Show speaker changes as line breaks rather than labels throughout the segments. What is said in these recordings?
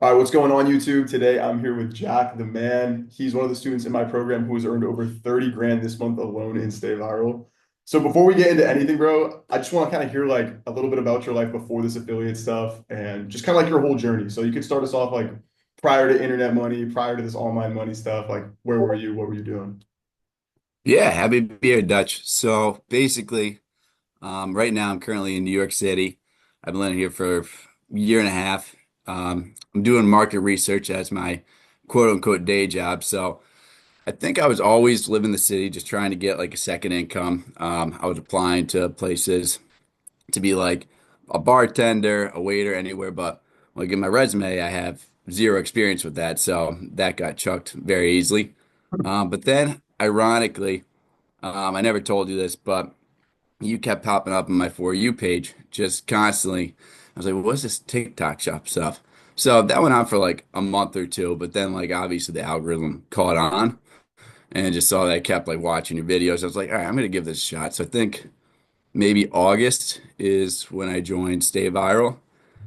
All right, what's going on YouTube? Today I'm here with Jack, the man. He's one of the students in my program who has earned over 30 grand this month alone in Stay Viral. So before we get into anything, bro, I just want to kind of hear like a little bit about your life before this affiliate stuff and just kind of like your whole journey. So you could start us off like prior to internet money, prior to this online money stuff, like where were you? What were you doing?
Yeah, happy to be here, Dutch. So basically, right now I'm currently in New York City. I've been living here for a year and a half. I'm doing market research as my quote unquote day job. So I think I was always living in the city, just trying to get like a second income. I was applying to places to be like a bartender, a waiter, anywhere, but like in my resume, I have zero experience with that. So that got chucked very easily. But then, ironically, I never told you this, but you kept popping up on my For You page just constantly. I was like, what's this TikTok shop stuff? So that went on for like a month or two, but then like obviously the algorithm caught on and just saw that I kept like watching your videos. I was like, all right, I'm gonna give this a shot. So I think maybe August is when I joined Stay Viral,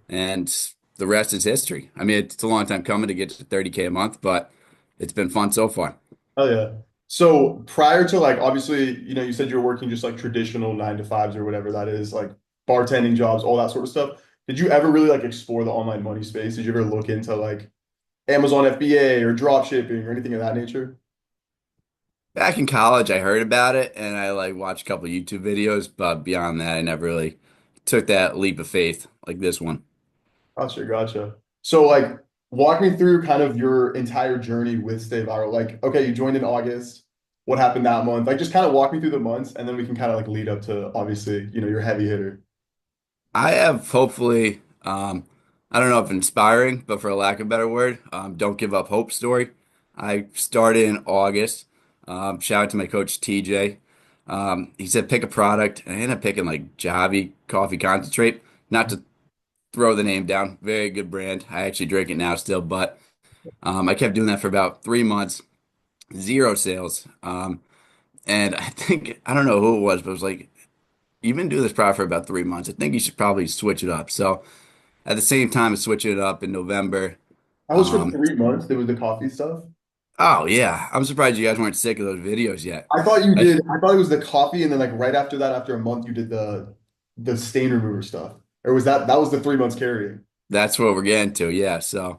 and the rest is history. I mean, it's a long time coming to get to 30K a month, but it's been fun so far.
Oh yeah. So prior to like obviously, you said you were working just like traditional nine to fives or whatever that is, like bartending jobs, all that sort of stuff. Did you ever really like explore the online money space? Did you ever look into like Amazon FBA or drop shipping or anything of that nature?
Back in college, I heard about it and I like watched a couple YouTube videos, but beyond that, I never really took that leap of faith like this one.
Gotcha, gotcha. So like walk me through kind of your entire journey with Stay Viral. Like, okay, you joined in August. What happened that month? Like just kind of walk me through the months and then we can kind of like lead up to obviously, your heavy hitter.
I have hopefully, I don't know if inspiring, but for a lack of a better word, don't give up hope story. I started in August. Shout out to my coach TJ. He said pick a product, and I ended up picking like Javi coffee concentrate. Not to throw the name down, very good brand. I actually drink it now still, but I kept doing that for about 3 months. Zero sales. And I think I don't know who it was, but it was like, you've been doing this probably for about 3 months. I think you should probably switch it up. So at the same time as switching it up in November,
That was for
um,
3 months. There was the coffee stuff.
oh yeah, I'm surprised you guys weren't sick of those videos yet.
I thought you
I,
did. I thought it was the coffee, and then like right after that, after a month, you did the stain remover stuff. Or was that was the 3 months carrying?
that's what we're getting to. Yeah. So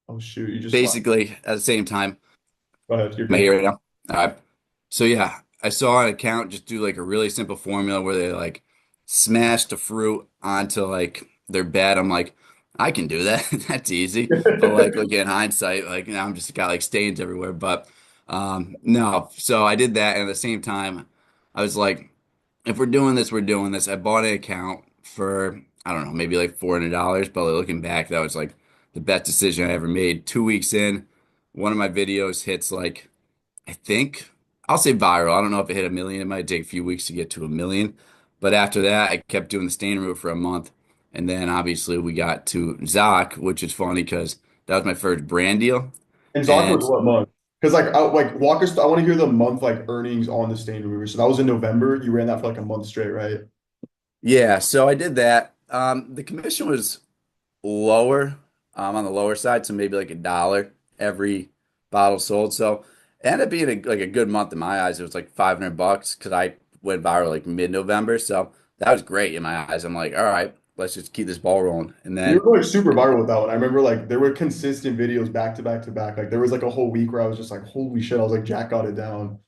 Oh shoot, you just flat.
basically at the same time,
Go ahead, you're
am I
good.
here right now? All right. So yeah, I saw an account just do like a really simple formula where they like smash the fruit onto like their bed. I'm like, I can do that. That's easy. But like look in hindsight, like now I'm just got like stains everywhere. But no. So I did that, and at the same time, I was like, if we're doing this, we're doing this. I bought an account for I don't know, maybe like $400, but like, looking back, that was like the best decision I ever made. 2 weeks in, one of my videos hits like I think I'll say viral. I don't know if it hit a million. It might take a few weeks to get to a million. But after that, I kept doing the stain removal for a month. And then obviously we got to Zoc, which is funny because that was my first brand deal.
And Zoc was
And
what month? Because like walk us. I want to hear the month like earnings on the stain remover. So that was in November. You ran that for like a month straight, right?
yeah, so I did that. The commission was lower, on the lower side, so maybe like $1 every bottle sold. So it ended up being like a good month in my eyes. It was like $500 because I went viral like mid-November. So that was great in my eyes. I'm like, all right, let's just keep this ball rolling. And
You
then
were like super viral with that one. I remember like there were consistent videos back to back to back. Like there was like a whole week where I was just like, holy shit. I was like, Jack got it down.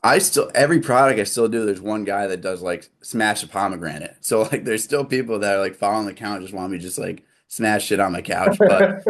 I still, every product I still do, there's one guy that does like smash a pomegranate. So like there's still people that are like following the account, just want me to just like smash shit on my couch. But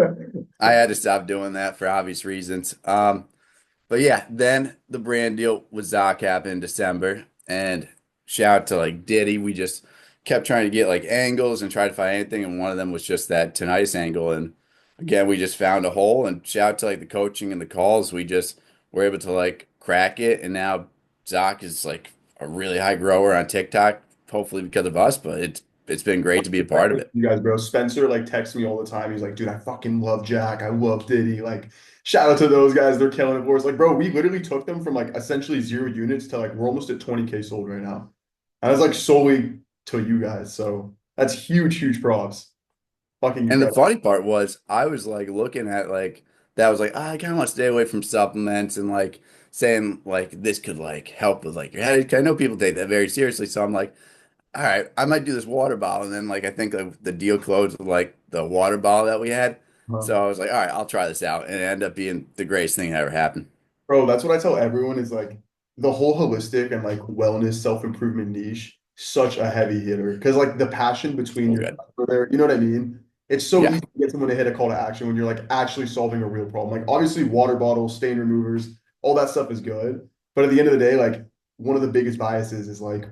I had to stop doing that for obvious reasons. But yeah, then the brand deal with Zoc happened in December, and shout out to like Diddy. We just kept trying to get like angles and try to find anything, and one of them was just that tinnitus angle. And again, we just found a hole. And shout out to like the coaching and the calls. We just were able to like crack it, and now Zoc is like a really high grower on TikTok. Hopefully because of us, but it's been great to be a part of it.
You guys, bro. Spencer like texts me all the time. He's like, dude, I fucking love Jack. I love Diddy. Like, shout out to those guys. They're killing it for us. Like, bro, we literally took them from like essentially 0 units to like we're almost at 20K sold right now. And that's like solely to you guys. So That's huge, huge props. Fucking
And the
incredible.
funny part was I was like looking at like that was like "Ah, I kind of want to stay away from supplements and like saying like this could like help with like your headache. I know people take that very seriously, so I'm like, all right, I might do this water bottle. And then like I think like the deal closed with like the water bottle that we had.
Uh-huh.
So I was like, all right, I'll try this out. And it ended up being the greatest thing that ever happened.
Bro, that's what I tell everyone is like the whole holistic and like wellness self-improvement niche, such a heavy hitter. Because like the passion between
So
your
good.
customer there, you know what I mean? It's so
Yeah.
easy to get someone to hit a call to action when you're like actually solving a real problem. Like obviously water bottles, stain removers, all that stuff is good. But at the end of the day, like one of the biggest biases is like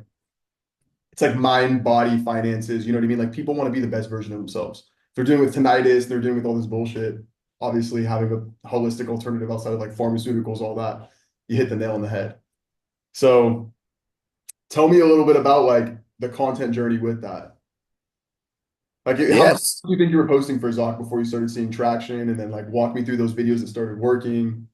it's like mind, body, finances, you know what I mean? Like people want to be the best version of themselves. They're dealing with tinnitus, they're dealing with all this bullshit. Obviously, having a holistic alternative outside of like pharmaceuticals, all that, you hit the nail on the head. So tell me a little bit about like the content journey with that. Like how much
Yes.
do you think you were posting for Zoc before you started seeing traction? And then like walk me through those videos that started working.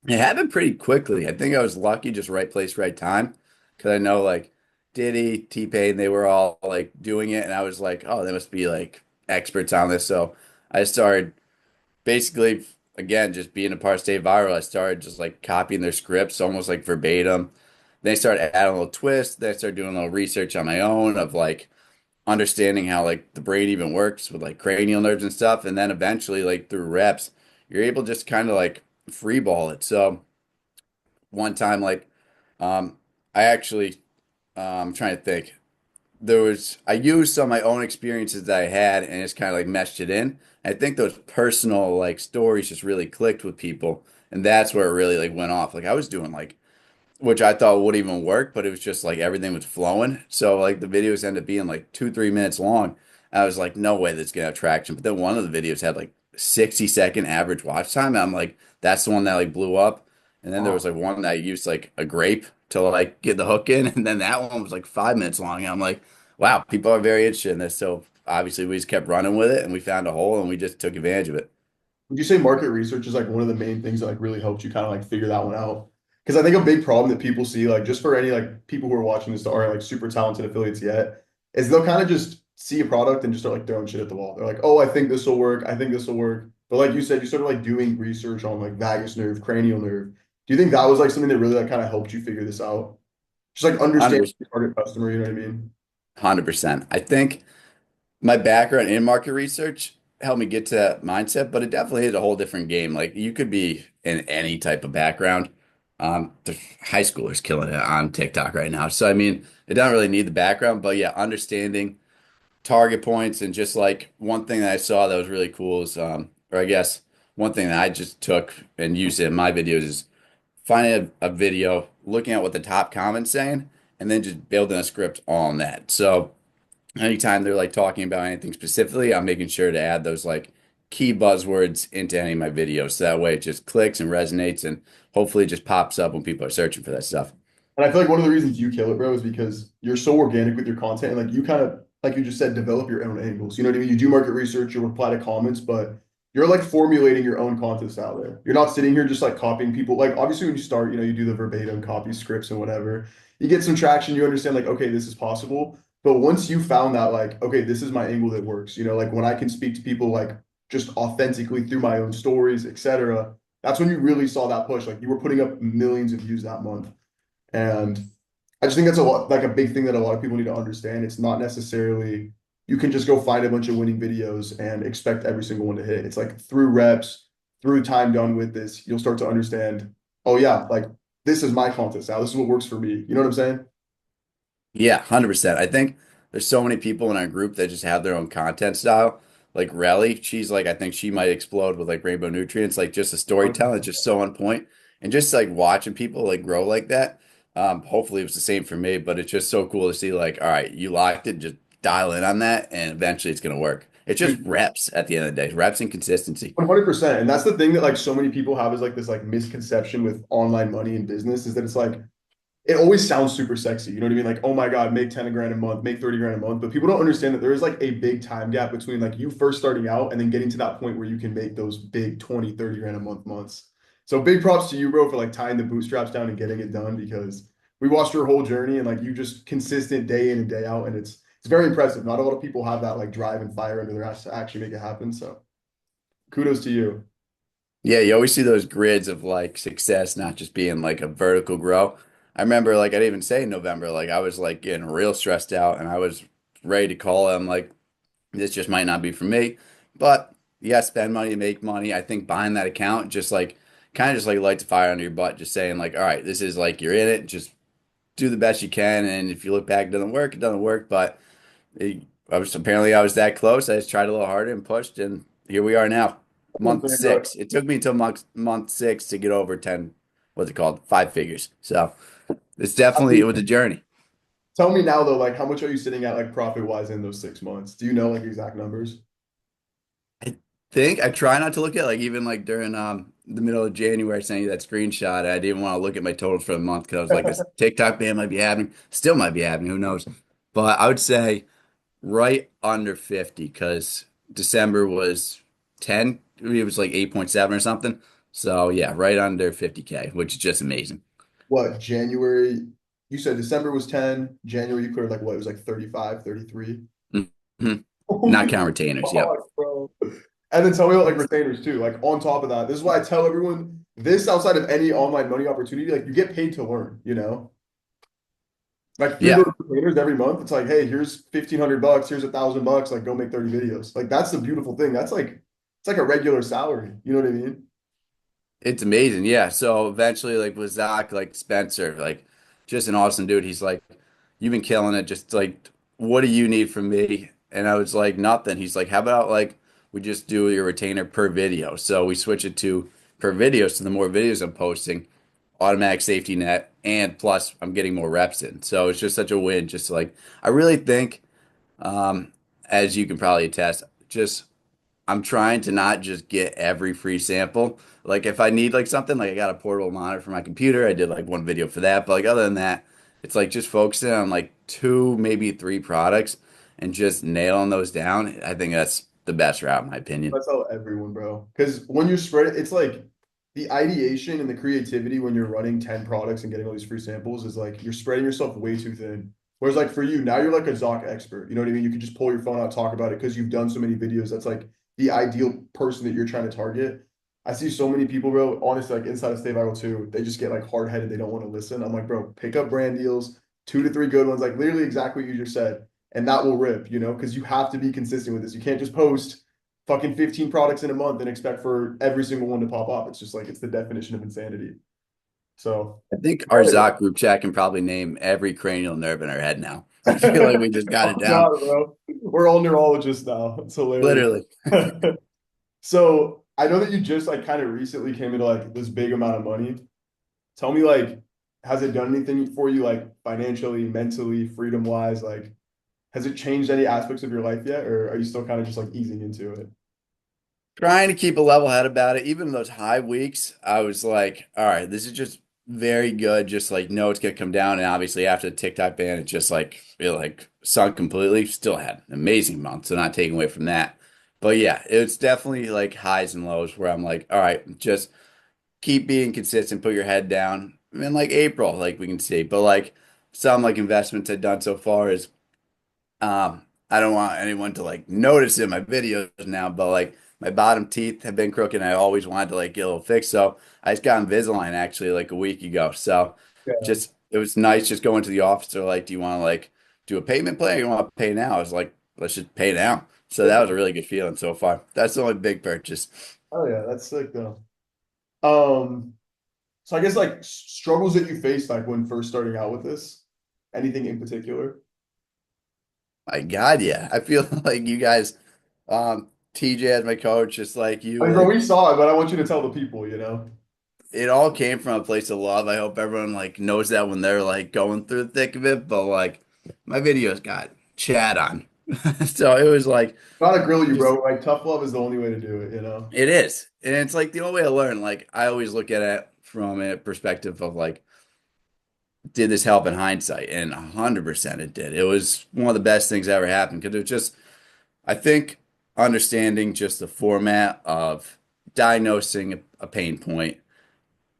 It happened pretty quickly. I think I was lucky, just right place, right time. Because I know like Diddy, T-Pain, they were all like doing it. And I was like, oh, they must be like experts on this. So I started basically, again, just being a part of Stay Viral. I started just like copying their scripts almost like verbatim. Then I started adding a little twist. Then I started doing a little research on my own of like understanding how like the brain even works with like cranial nerves and stuff. And then eventually, like through reps, you're able just kind of like free ball it. So one time, like, um, I actually, I'm trying to think. I used some of my own experiences that I had and just kind of like meshed it in. I think those personal like stories just really clicked with people, and that's where it really like went off. Like I was doing like which I thought wouldn't even work, but it was just like everything was flowing. So like the videos ended up being like 2, 3 minutes long. I was like, no way that's gonna have traction. But then one of the videos had like 60-second average watch time. And I'm like, that's the one that like blew up. And then there was
Wow.
like one that used like a grape to like get the hook in. And then that one was like 5 minutes long. And I'm like, wow, people are very interested in this. So obviously we just kept running with it and we found a hole and we just took advantage of it.
Would you say market research is like one of the main things that like really helped you kind of like figure that one out? Because I think a big problem that people see, like just for any like people who are watching this that aren't like super talented affiliates yet, is they'll kind of just see a product and just start like throwing shit at the wall. They're like, oh, I think this will work. I think this will work. But like you said, you started like doing research on like vagus nerve, cranial nerve. Do you think that was like something that really like kind of helped you figure this out? Just like understand
100%.
your target customer, you know what I mean?
100%. I think my background in market research helped me get to that mindset, but it definitely is a whole different game. Like you could be in any type of background. The high schoolers killing it on TikTok right now. So I mean, it doesn't really need the background, but yeah, understanding target points and just like one thing that I saw that was really cool is, or I guess one thing that I just took and used it in my videos is finding a video, looking at what the top comments saying, and then just building a script on that. So anytime they're like talking about anything specifically, I'm making sure to add those like key buzzwords into any of my videos. So that way it just clicks and resonates and hopefully it just pops up when people are searching for that stuff.
And I feel like one of the reasons you kill it, bro, is because you're so organic with your content and like you kind of, like you just said, develop your own angles. You know what I mean? You do market research, you reply to comments, but you're like formulating your own content style there. You're not sitting here just like copying people. Like obviously when you start, you know, you do the verbatim copy scripts and whatever. You get some traction, you understand like, okay, this is possible. But once you found that like, okay, this is my angle that works, you know, like when I can speak to people like just authentically through my own stories, etc. That's when you really saw that push. Like you were putting up millions of views that month. And I just think that's a lot, like a big thing that a lot of people need to understand. It's not necessarily you can just go find a bunch of winning videos and expect every single one to hit. It's like through reps, through time done with this, you'll start to understand, oh yeah, like this is my content style. This is what works for me. You know what I'm saying?
Yeah, 100%. I think there's so many people in our group that just have their own content style. Like Relly, she's like, I think she might explode with like Rainbow Nutrients, like just the storytelling is just so on point. And just like watching people like grow like that. Hopefully it was the same for me, but it's just so cool to see like, all right, you locked it, just dial in on that, and eventually it's gonna work. It's just
Dude,
reps at the end of the day, reps and consistency.
100%. And that's the thing that like so many people have is like this like misconception with online money and business is that it's like it always sounds super sexy. You know what I mean? Like, oh my God, make 10 grand a month, make 30 grand a month. But people don't understand that there is like a big time gap between like you first starting out and then getting to that point where you can make those big 20, 30 grand a month months. So big props to you, bro, for like tying the bootstraps down and getting it done because we watched your whole journey and like you just consistent day in and day out. And it's very impressive. Not a lot of people have that like drive and fire under their ass to actually make it happen. So kudos to you.
Yeah, you always see those grids of like success not just being like a vertical grow. I remember like I didn't even say in November, like I was like getting real stressed out and I was ready to call him like this just might not be for me. But yeah, spend money to make money. I think buying that account just like kind of just like lights a fire under your butt, just saying like, all right, this is like you're in it, just do the best you can. And if you look back, it doesn't work, it doesn't work. But I was that close. I just tried a little harder and pushed, and here we are now.
One
Month
thing, bro.
six. It took me until month six to get over 10, what's it called? Five figures. So it was a journey.
Tell me now though, like how much are you sitting at like profit wise in those 6 months? Do you know like exact numbers?
I think I try not to look at like even like during the middle of January, I sent you that screenshot. I didn't want to look at my totals for the month because I was like, this TikTok ban might be happening, still might be happening, who knows? But I would say right under 50 because December was 10, it was like 8.7 or something. So yeah, right under 50K, which is just amazing.
What, January? You said December was 10. January you cleared like what? It was like 35, 33.
Mhm. Not
Holy
count retainers. Yep.
fuck, bro. And then tell me about like retainers too. Like on top of that, this is why I tell everyone this outside of any online money opportunity, like you get paid to learn, you know? Like through
Yeah.
those retainers every month, it's like, hey, here's 1,500 bucks, here's 1,000 bucks, like go make 30 videos. Like that's the beautiful thing. That's like it's like a regular salary. You know what I mean?
It's amazing. Yeah. So eventually, like with Zach, like Spencer, like just an awesome dude. He's like, you've been killing it. Just like, what do you need from me? And I was like, nothing. He's like, how about like we just do your retainer per video? So we switch it to per video. So the more videos I'm posting, automatic safety net, and plus I'm getting more reps in. So it's just such a win. Just like, I really think, um, as you can probably attest, just I'm trying to not just get every free sample. Like if I need like something, like I got a portable monitor for my computer, I did like one video for that. But like other than that, it's like just focusing on like two, maybe three products and just nailing those down. I think that's the best route in my opinion.
I tell everyone, bro. Because when you spread it, it's like the ideation and the creativity when you're running 10 products and getting all these free samples is like you're spreading yourself way too thin. Whereas like for you, now you're like a Zoc expert. You know what I mean? You can just pull your phone out, talk about it because you've done so many videos. That's like the ideal person that you're trying to target. I see so many people, bro, honestly, like inside of Stay Viral too, they just get like hard headed. They don't want to listen. I'm like, bro, pick up brand deals, 2 to 3 good ones, like literally exactly what you just said. And that will rip, you know, because you have to be consistent with this. You can't just post fucking 15 products in a month and expect for every single one to pop up. It's just like it's the definition of insanity. So
I think our Zoc group chat can probably name every cranial nerve in our head now. I feel like we just got it
oh
down.
God, bro. We're all neurologists now. It's hilarious.
Literally.
So I know that you just like kind of recently came into like this big amount of money. Tell me like, has it done anything for you like financially, mentally, freedom wise? Like, has it changed any aspects of your life yet? Or are you still kind of just like easing into it?
Trying to keep a level head about it. Even those high weeks, I was like, all right, this is just very good. Just like, no, it's gonna come down. And obviously after the TikTok ban, it just like it like sunk completely. Still had an amazing month, so not taking away from that. But yeah, it's definitely like highs and lows where I'm like, all right, just keep being consistent, put your head down. And like April, like we can see. But like some like investments I've done so far is I don't want anyone to like notice in my videos now, but like my bottom teeth have been crooked and I always wanted to like get a little fixed. So I just got Invisalign actually like a week ago. So
Yeah.
just it was nice just going to the office. They're like, do you want to like do a payment plan or you want to pay now? I was like, let's just pay now. So that was a really good feeling so far. That's the only big purchase.
Oh yeah, that's sick though. Um, so I guess like struggles that you faced like when first starting out with this, anything in particular?
My God, yeah. I feel like you guys, TJ as my coach, just like
I
you,
mean, bro,
like
we saw it, but I want you to tell the people, you know?
it all came from a place of love. I hope everyone like knows that when they're like going through the thick of it. But like my videos got chat on. So it was like
Not to grill you,
just
bro. Like tough love is the only way to do it, you know?
it is. And it's like the only way I learn. Like I always look at it from a perspective of like, did this help in hindsight? And 100% it did. It was one of the best things that ever happened because it was just, I think, understanding just the format of diagnosing a pain point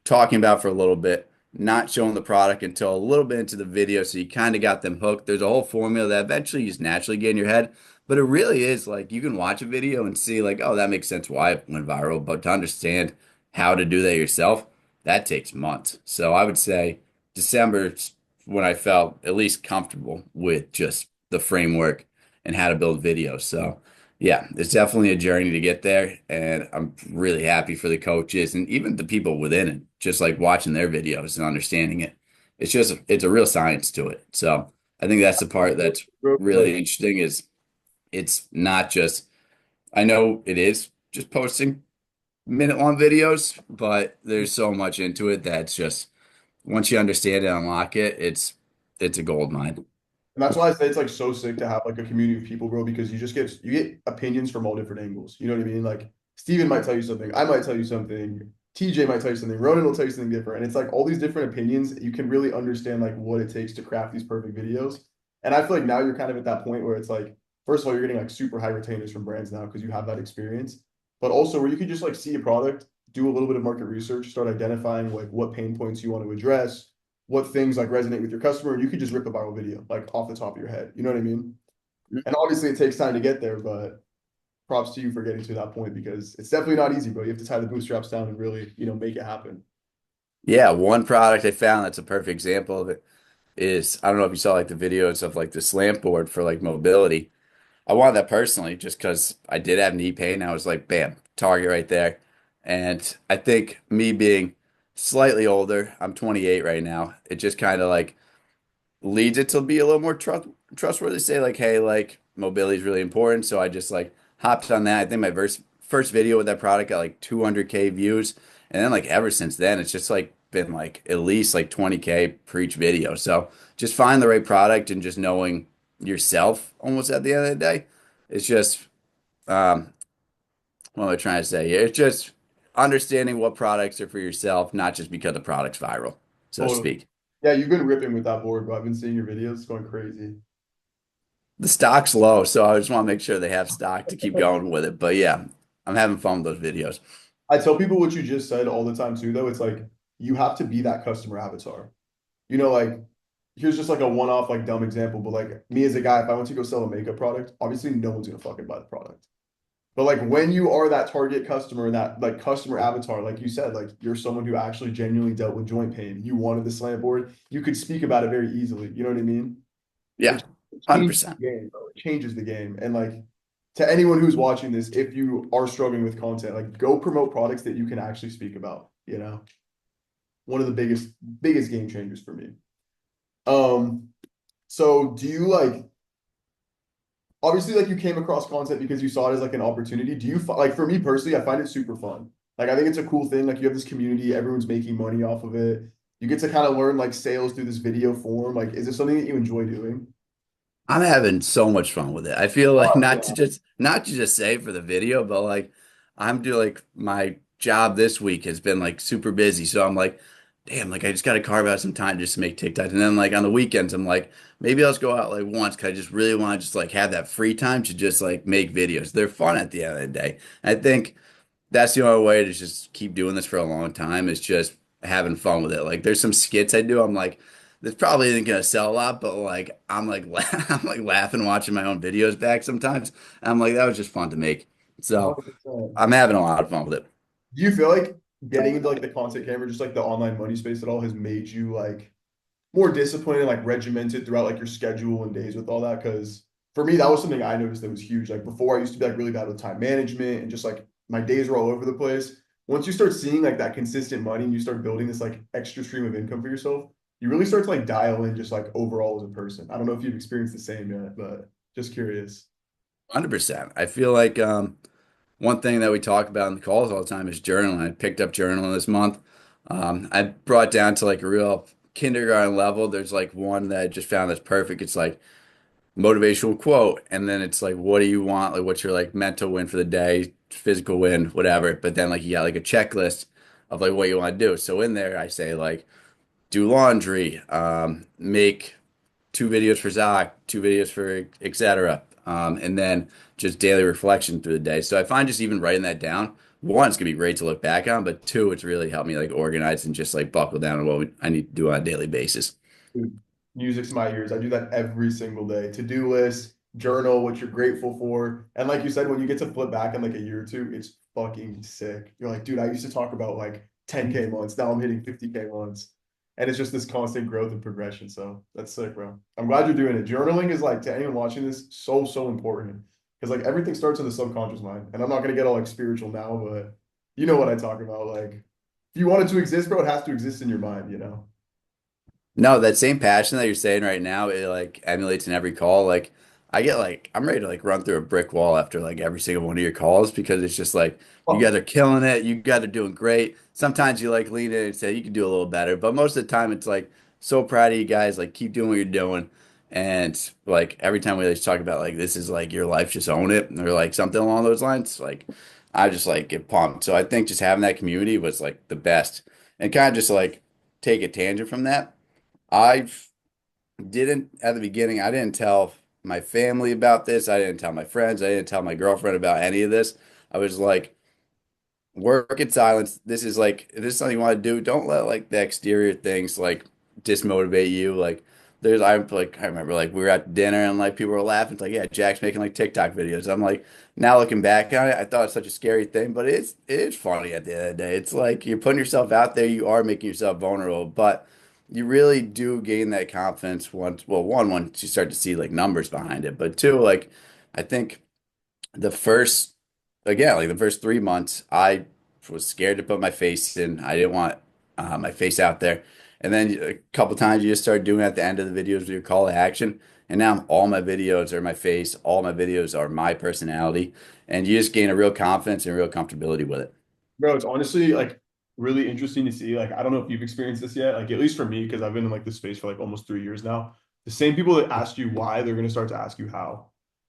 talking about for a little bit, not showing the product until a little bit into the video, so you kind of got them hooked. There's a whole formula that eventually you just naturally get in your head, but it really is like you can watch a video and see like, oh, that makes sense why it went viral, but to understand how to do that yourself, that takes months. So I would say December is when I felt at least comfortable with just the framework and how to build videos. So yeah, it's definitely a journey to get there, and I'm really happy for the coaches and even the people within it, just like watching their videos and understanding it. It's a real science to it. So I think that's the part that's
Like,
really interesting is it's not just, I know it is just posting minute-long videos, but there's so much into it that's just once you understand it, unlock it, it's a gold mine.
and that's why I say it's like so sick to have like a community of people, bro, because you get opinions from all different angles. You know what I mean? Like Steven might tell you something, I might tell you something, TJ might tell you something, Ronan will tell you something different. And it's like all these different opinions, you can really understand like what it takes to craft these perfect videos. And I feel like now you're kind of at that point where it's like, first of all, you're getting like super high retainers from brands now because you have that experience. But also where you can just like see a product, do a little bit of market research, start identifying like what pain points you want to address, what things like resonate with your customer, and you could just rip a viral video like off the top of your head. You know what I mean? And obviously it takes time to get there, but props to you for getting to that point because it's definitely not easy, bro. You have to tie the bootstraps down and really, make it happen.
Yeah, one product I found that's a perfect example of it is I don't know if you saw like the videos of like the slant board for like mobility. I wanted that personally just because I did have knee pain. I was like, bam, target right there. And I think me being slightly older, I'm 28 right now, it just kind of like leads it to be a little more trustworthy. Say like, hey, like mobility is really important. So I just like hopped on that. I think my first video with that product got like 200K views, and then like ever since then, it's just like been like at least like 20K per each video. So just find the right product and just knowing yourself almost at the end of the day. It's just um, what am I trying to say? It's just understanding what products are for yourself, not just because the product's viral, so to
Totally.
speak.
Yeah, you've been ripping with that board, bro. I've been seeing your videos. It's going crazy.
The stock's low, so I just want to make sure they have stock to keep going with it. But yeah, I'm having fun with those videos.
I tell people what you just said all the time too, though. It's like you have to be that customer avatar. Like here's just like a one-off, like dumb example, but like me as a guy, if I went to go sell a makeup product, obviously no one's gonna fucking buy the product. But like when you are that target customer, that like customer avatar, like you said, like you're someone who actually genuinely dealt with joint pain. You wanted the slant board, you could speak about it very easily. You know what I mean?
Yeah,
It, it changes
100%.
the game, bro. It changes the game. And like to anyone who's watching this, if you are struggling with content, like go promote products that you can actually speak about. One of the biggest game changers for me. Um, so do you like obviously like you came across content because you saw it as like an opportunity. Do you like for me personally, I find it super fun. Like I think it's a cool thing. Like you have this community, everyone's making money off of it. You get to kind of learn like sales through this video form. Like, is it something that you enjoy doing?
I'm having so much fun with it. I feel like
Oh, yeah.
not to just say for the video, but like I'm doing like my job this week has been like super busy. So I'm like, damn, like I just gotta carve out some time just to make TikToks. And then like on the weekends, I'm like, maybe I'll just go out like once because I just really want to just like have that free time to just like make videos. They're fun at the end of the day. I think that's the only way to just keep doing this for a long time is just having fun with it. Like there's some skits I do. I'm like, this probably isn't gonna sell a lot, but like I'm like I'm like laughing watching my own videos back sometimes. I'm like, that was just fun to make. So
100%.
I'm having a lot of fun with it.
Do you feel like getting into like the content camera, just like the online money space at all has made you like more disciplined and like regimented throughout like your schedule and days with all that? Because for me, that was something I noticed that was huge. Like before, I used to be like really bad with time management and just like my days were all over the place. Once you start seeing like that consistent money and you start building this like extra stream of income for yourself, you really start to like dial in just like overall as a person. I don't know if you've experienced the same yet, but just curious.
100%. I feel like one thing that we talk about in the calls all the time is journaling. I picked up journaling this month. I brought down to like a real kindergarten level. There's like one that I just found that's perfect. It's like motivational quote, and then it's like, what do you want? Like, what's your like mental win for the day, physical win, whatever. But then like you got like a checklist of like what you want to do. So in there, I say like do laundry, make 2 videos for Zach, 2 videos for etc. And then just daily reflection through the day. So I find just even writing that down one, it's gonna be great to look back on, but two, it's really helped me like organize and just like buckle down on I need to do on a daily basis.
Dude, music's my ears. I do that every single day. To-do list, journal, what you're grateful for. And like you said, when you get to flip back in like a year or two, it's fucking sick. You're like, dude, I used to talk about like 10K months. Now I'm hitting 50K months. And it's just this constant growth and progression. So that's sick, bro. I'm glad you're doing it. Journaling is like, to anyone watching this, so, so important. Because like everything starts in the subconscious mind. And I'm not gonna get all like spiritual now, but you know what I talk about. Like, if you want it to exist, bro, it has to exist in your mind, you know?
No, that same passion that you're saying right now, it like emulates in every call. Like I get like I'm ready to like run through a brick wall after like every single one of your calls because it's just like you guys are killing it, you guys are doing great. Sometimes you like lean in and say you can do a little better, but most of the time it's like so proud of you guys, like keep doing what you're doing. And like every time we like talk about like this is like your life, just own it, or like something along those lines, like I just like get pumped. So I think just having that community was like the best. And kind of just like take a tangent from that. I didn't at the beginning, I didn't tell my family about this. I didn't tell my friends. I didn't tell my girlfriend about any of this. I was like, work in silence. This is like, if this is something you want to do, don't let like the exterior things like dismotivate you. Like, I remember like we were at dinner and like people were laughing. It's like, yeah, Jack's making like TikTok videos. I'm like, now looking back on it, I thought it's such a scary thing, but it is funny at the end of the day. It's like you're putting yourself out there, you are making yourself vulnerable, but you really do gain that confidence once, well, one, once you start to see like numbers behind it, but two, like I think the first again, like the first 3 months, I was scared to put my face in. I didn't want my face out there. And then a couple times you just start doing it at the end of the videos with your call to action. And now all my videos are my face, all my videos are my personality, and you just gain a real confidence and real comfortability with it.
Bro, it's honestly like really interesting to see. Like, I don't know if you've experienced this yet. Like, at least for me, because I've been in like this space for like almost 3 years now. The same people that asked you why, they're gonna start to ask you how.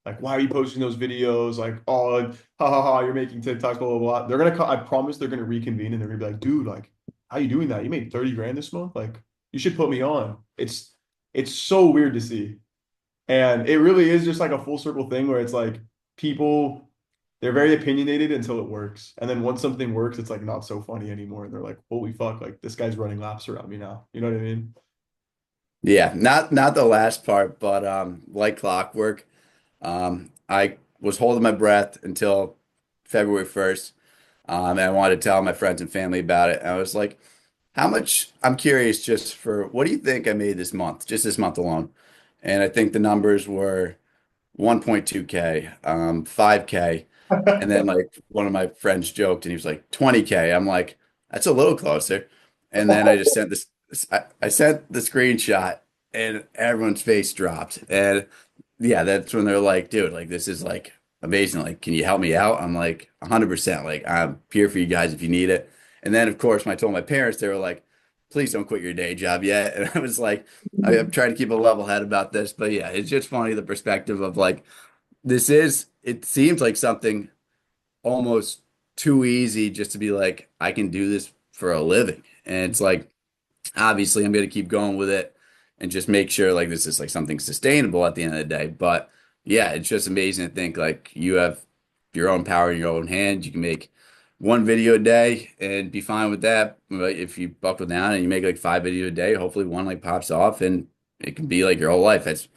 Like, why are you posting those videos? Like, oh, ha ha ha, you're making TikToks, blah blah blah. They're gonna, I promise, they're gonna reconvene and they're gonna be like, dude, like, how you doing that? You made 30 grand this month. Like, you should put me on. It's so weird to see. And it really is just like a full circle thing where it's like people, they're very opinionated until it works. And then once something works, it's like not so funny anymore. And they're like, holy fuck, like this guy's running laps around me now. You know what I mean?
Yeah, not the last part, but like clockwork, I was holding my breath until February 1st. And I wanted to tell my friends and family about it. And I was like, how much, I'm curious just for what do you think I made this month, just this month alone? And I think the numbers were 1.2K, 5K. And then like one of my friends joked and he was like 20K. I'm like, that's a little closer. And then I just sent this, I sent the screenshot and everyone's face dropped. And yeah, that's when they're like, dude, like this is like amazing. Like, can you help me out? I'm like 100%. Like, I'm here for you guys if you need it. And then, of course, when I told my parents, they were like, please don't quit your day job yet. And I was like, I'm trying to keep a level head about this. But yeah, it's just funny the perspective of like, it seems like something almost too easy just to be like, I can do this for a living. And it's like, obviously, I'm going to keep going with it and just make sure like this is like something sustainable at the end of the day. But yeah, it's just amazing to think like you have your own power in your own hands. You can make one video a day and be fine with that. But if you buckle down and you make like 5 videos a day, hopefully one like pops off and it can be like your whole life. That's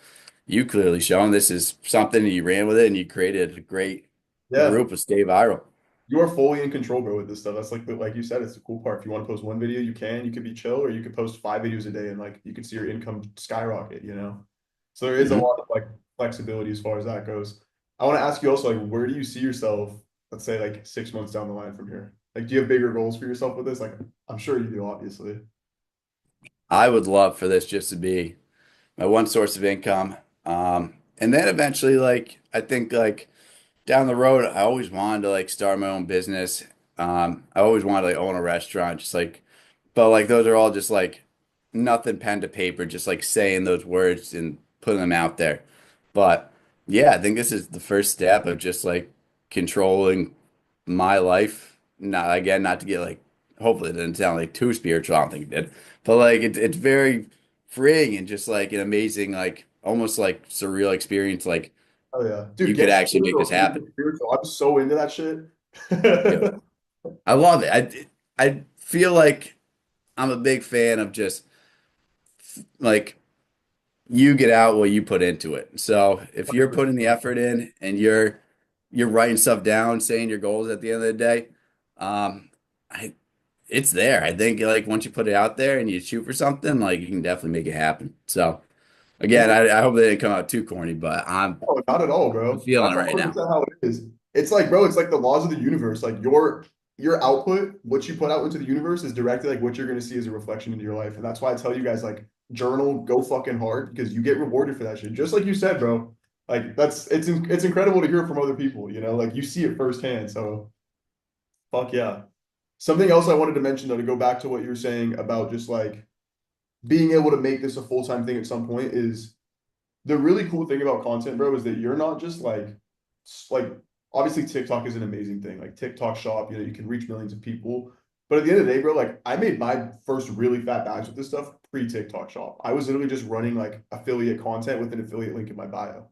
you clearly shown this is something and you ran with it and you created a great
Yeah.
group of Stay Viral.
You are fully in control, bro, with this stuff. That's like like you said, it's the cool part. If you want to post one video, you can. You could be chill, or you could post 5 videos a day and like you could see your income skyrocket, you know? So there is a
Mhm.
lot of like flexibility as far as that goes. I want to ask you also, like, where do you see yourself, let's say like 6 months down the line from here? Like, do you have bigger goals for yourself with this? Like, I'm sure you do, obviously.
I would love for this just to be my one source of income. And then eventually, like, I think like down the road, I always wanted to like start my own business. I always wanted to like own a restaurant, just like, but like those are all just like nothing pen to paper, just like saying those words and putting them out there. But yeah, I think this is the first step of just like controlling my life. Not again, not to get like, hopefully it didn't sound like too spiritual. I don't think it did, but like it's very freeing and just like an amazing, like almost like surreal experience. Like
Oh yeah. Dude,
you could
get
actually make
spiritual.
this
Dude,
happen.
get spiritual. I'm so into that shit.
Yeah. I love it. I feel like I'm a big fan of just like you get out what you put into it. So if you're putting the effort in and you're writing stuff down, saying your goals at the end of the day, um, I it's there. I think like once you put it out there and you shoot for something, like you can definitely make it happen. So again, I hope they didn't come out too corny, but
Oh, not at all,
I'm
bro.
feeling
That's
it right now.
100% how it is. It's like, bro, it's like the laws of the universe. Like your output, what you put out into the universe is directly like what you're gonna see as a reflection into your life. And that's why I tell you guys like journal, go fucking hard because you get rewarded for that shit. Just like you said, bro. Like it's incredible to hear from other people, you know, like you see it firsthand. So fuck yeah. Something else I wanted to mention though, to go back to what you were saying about just like being able to make this a full-time thing at some point is the really cool thing about content, bro, is that you're not just like obviously TikTok is an amazing thing. Like TikTok shop, you know, you can reach millions of people. But at the end of the day, bro, like I made my first really fat bags with this stuff pre-TikTok shop. I was literally just running like affiliate content with an affiliate link in my bio.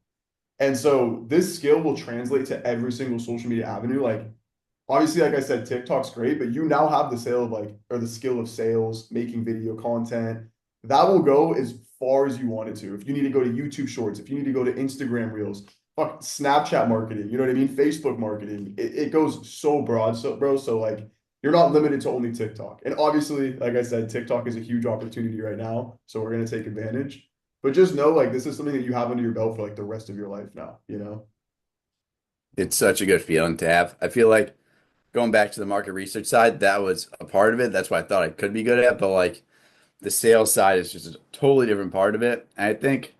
And so this skill will translate to every single social media avenue. Like obviously, like I said, TikTok's great, but you now have the sale of like, or the skill of sales, making video content. That will go as far as you want it to. If you need to go to YouTube Shorts, if you need to go to Instagram Reels, fuck Snapchat marketing, you know what I mean? Facebook marketing. It goes so broad, so bro. So like you're not limited to only TikTok. And obviously, like I said, TikTok is a huge opportunity right now. So we're gonna take advantage. But just know like this is something that you have under your belt for like the rest of your life now, you know?
It's such a good feeling to have. I feel like going back to the market research side, that was a part of it. That's what I thought I could be good at, but like the sales side is just a totally different part of it. And I think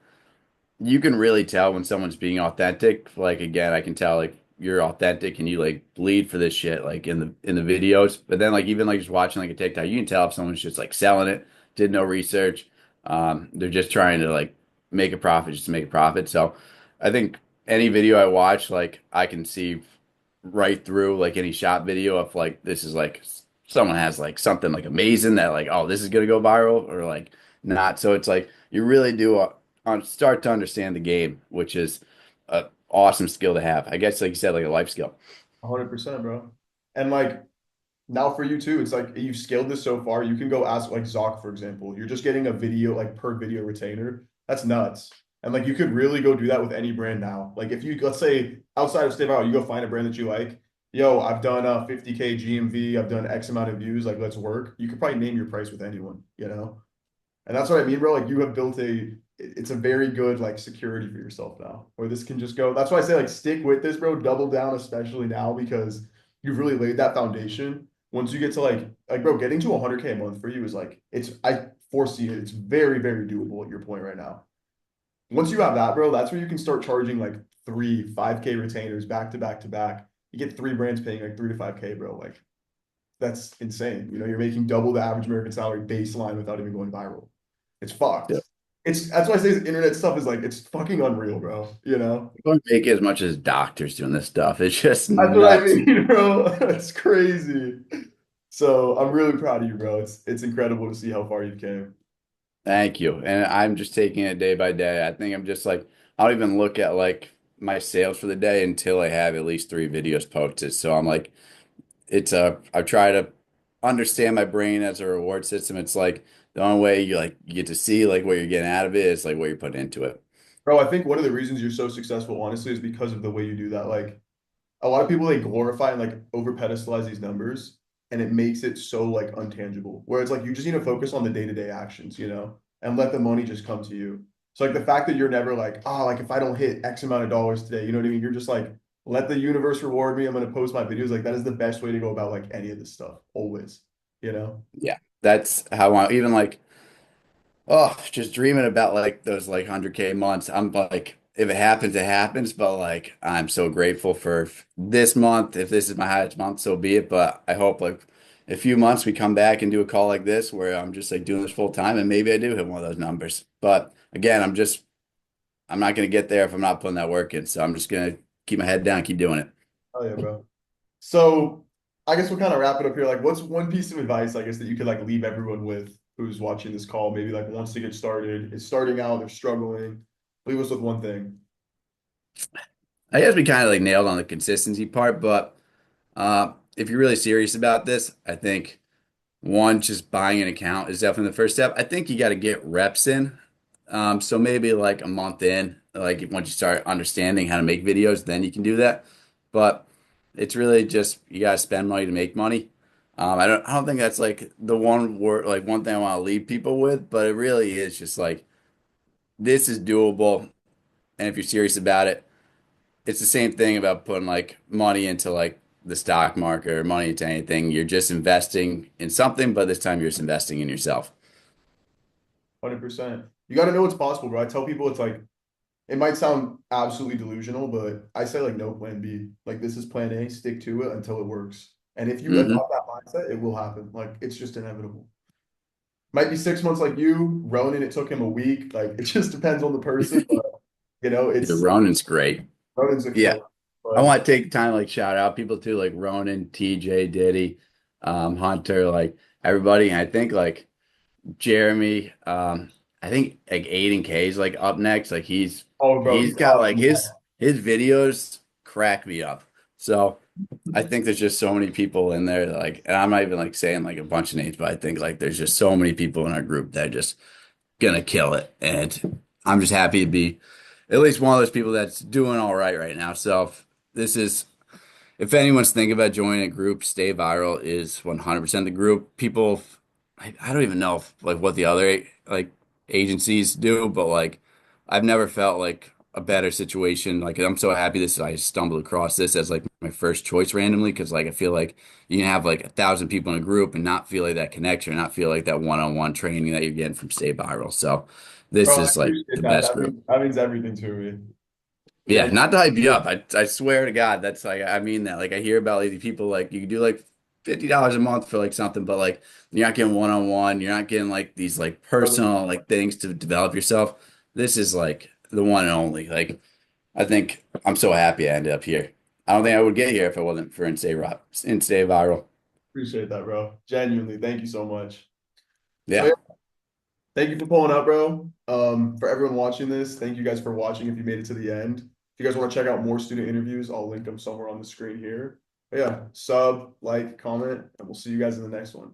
you can really tell when someone's being authentic. Like again, I can tell like you're authentic and you like bleed for this shit like in the videos. But then like even like just watching like a TikTok, you can tell if someone's just like selling it, did no research. They're just trying to like make a profit just to make a profit. So I think any video I watch, like I can see right through like any shop video if like this is like someone has like something like amazing that like, oh, this is gonna go viral or like not. So it's like you really do start to understand the game, which is a awesome skill to have. I guess like you said, like a life skill.
100%, bro. And like now for you too, it's like you've scaled this so far, you can go ask like Zoc, for example. You're just getting a video like per video retainer. That's nuts. And like you could really go do that with any brand now. Like if you let's say outside of Stave Out, you go find a brand that you like. Yo, I've done 50K GMV, I've done X amount of views, like let's work. You could probably name your price with anyone, you know? And that's what I mean, bro. Like you have built it's a very good like security for yourself now, where this can just go. That's why I say like stick with this, bro. Double down, especially now because you've really laid that foundation. Once you get to like bro, getting to 100K a month for you is like I foresee it. It's very very doable at your point right now. Once you have that, bro, that's where you can start charging like 5K retainers back to back to back. You get three brands paying like 3 to 5K, bro. Like that's insane. You know, you're making double the average American salary baseline without even going viral. It's fucked.
Yeah.
It's that's why I say this internet stuff is like it's fucking unreal, bro. You know?
You don't make as much as doctors doing this stuff. It's just
That's what I
nuts.
mean, bro. It's crazy. So I'm really proud of you, bro. It's incredible to see how far you've came.
Thank you. And I'm just taking it day by day. I think I'm just like, I don't even look at like my sales for the day until I have at least three videos posted. So I'm like, I try to understand my brain as a reward system. It's like the only way you get to see like what you're getting out of it is like what you're putting into it.
Bro, I think one of the reasons you're so successful, honestly, is because of the way you do that. Like a lot of people they glorify and like over pedestalize these numbers and it makes it so like untangible where it's like you just need to focus on the day-to-day actions, you know, and let the money just come to you. So like the fact that you're never like, oh, like if I don't hit X amount of dollars today, you know what I mean? You're just like, let the universe reward me. I'm going to post my videos. Like that is the best way to go about like any of this stuff always, you know?
Yeah. That's how I even like oh, just dreaming about like those like 100K months. I'm like, if it happens, it happens. But like, I'm so grateful for this month. If this is my highest month, so be it. But I hope like a few months we come back and do a call like this where I'm just like doing this full time and maybe I do hit one of those numbers. But again, I'm not going to get there if I'm not putting that work in. So I'm just going to keep my head down, keep doing it.
Oh yeah, bro. So I guess we'll kind of wrap it up here. Like, what's one piece of advice, I guess, that you could like leave everyone with who's watching this call, maybe like wants to get started, is starting out, they're struggling. Leave us with one thing.
I guess we kind of like nailed on the consistency part, but if you're really serious about this, I think one, just buying an account is definitely the first step. I think you got to get reps in. So maybe like a month in, like once you start understanding how to make videos, then you can do that. But it's really just you got to spend money to make money. I don't think that's like the one word, like one thing I want to leave people with, but it really is just like this is doable. And if you're serious about it, it's the same thing about putting like money into like the stock market or money into anything. You're just investing in something, but this time you're just investing in yourself.
100%. You got to know it's possible, bro. I tell people it's like, it might sound absolutely delusional, but I say like no plan B. Like this is plan A, stick to it until it works. And if you
Hmm.
adopt that mindset, it will happen. Like it's just inevitable. Might be 6 months like you. Ronan, it took him a week. Like it just depends on the person, but
Yeah,
it's
Ronan's great.
Ronan's a
Yeah.
killer.
I
But
want to take time to like shout out people too, like Ronan, TJ, Diddy, Hunter, like everybody. And I think like Jeremy, I think like Aiden K is like up next. Like
oh, bro,
he's
he's
got
up.
like his videos crack me up. So I think there's just so many people in there like, and I'm not even like saying like a bunch of names, but I think like there's just so many people in our group that are just gonna kill it. And I'm just happy to be at least one of those people that's doing all right now. So this is if anyone's thinking about joining a group, Stay Viral is 100% the group. People, I don't even know if, like what the other like agencies do, but like I've never felt like a better situation. Like I'm so happy this I stumbled across this as like my first choice randomly because like I feel like you can have like 1,000 people in a group and not feel like that connection, not feel like that one-on-one training that you're getting from Stay Viral. So this
Bro, I
is like
appreciate
the
that.
best group.
That means everything to me.
Yeah,
Thank
not to hype you up. I swear to God, that's like I mean that. Like I hear about like people like you can do like $50 a month for like something, but like you're not getting one-on-one. You're not getting like these like
you.
personal like things to develop yourself. This is like the one and only. Like I think I'm so happy I ended up here. I don't think I would get here if it wasn't for Instay Viral.
Appreciate that, bro. Genuinely, thank you so much. So yeah,
Yeah.
thank you for pulling up, bro. For everyone watching this, thank you guys for watching if you made it to the end. If you guys want to check out more student interviews, I'll link them somewhere on the screen here. But yeah, sub, like, comment, and we'll see you guys in the next one.